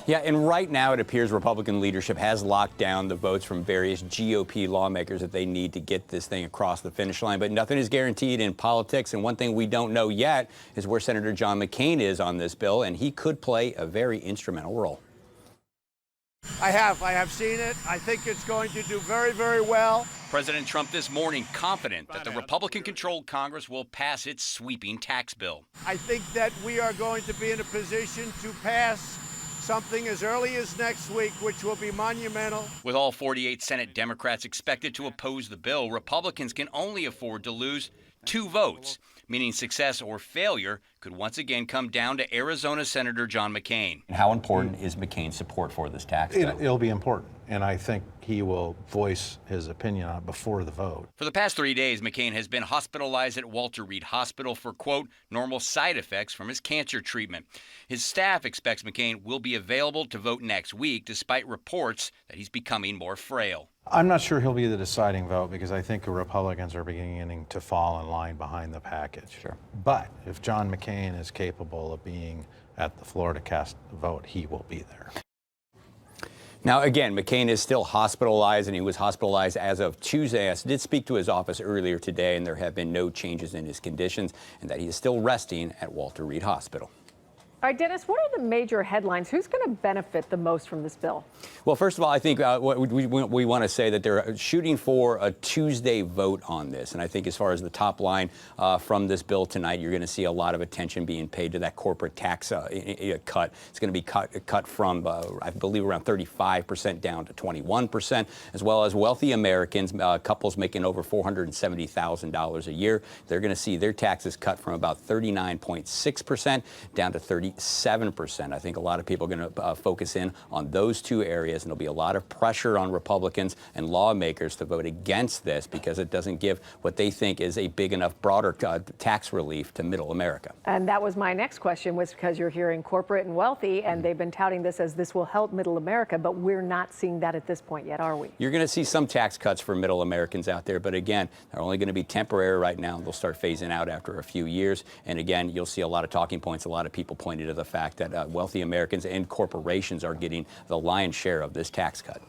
Yeah, and right now it appears Republican leadership has locked down the votes from various GOP lawmakers that they need to get this thing across the finish line. But nothing is guaranteed in politics. And one thing we don't know yet is where Senator John McCain is on this bill, and he could play a very instrumental role. I have seen it. I think it's going to do very, very well. President Trump this morning confident that the Republican-controlled Congress will pass its sweeping tax bill. I think that we are going to be in a position to pass something as early as next week, which will be monumental. With all 48 Senate Democrats expected to oppose the bill, Republicans can only afford to lose 2 votes, meaning success or failure could once again come down to Arizona Senator John McCain. How important is McCain's support for this tax bill? It'll be important, and I think he will voice his opinion on it before the vote. For the past 3 days, McCain has been hospitalized at Walter Reed Hospital for, quote, normal side effects from his cancer treatment. His staff expects McCain will be available to vote next week, despite reports that he's becoming more frail. I'm not sure he'll be the deciding vote because I think the Republicans are beginning to fall in line behind the package. Sure. But if John McCain is capable of being at the floor to cast the vote, he will be there. Now, again, McCain is still hospitalized, and he was hospitalized as of Tuesday. I did speak to his office earlier today, and there have been no changes in his conditions, and that he is still resting at Walter Reed Hospital. All right, Dennis, what are the major headlines? Who's going to benefit the most from this bill? Well, first of all, I think what we want to say that they're shooting for a Tuesday vote on this. And I think as far as the top line from this bill tonight, you're going to see a lot of attention being paid to that corporate tax cut. It's going to be cut from, I believe, around 35% down to 21%, as well as wealthy Americans, couples making over $470,000 a year. They're going to see their taxes cut from about 39.6% down to 37%. I think a lot of people are going to focus in on those 2 areas, and there'll be a lot of pressure on Republicans and lawmakers to vote against this because it doesn't give what they think is a big enough, broader tax relief to middle America. And that was my next question, was because you're hearing corporate and wealthy, and they've been touting this as this will help middle America, but we're not seeing that at this point yet, are we? You're going to see some tax cuts for middle Americans out there, but again, they're only going to be temporary right now. They'll start phasing out after a few years. And again, you'll see a lot of talking points, a lot of people pointing to the fact that wealthy Americans and corporations are getting the lion's share of this tax cut.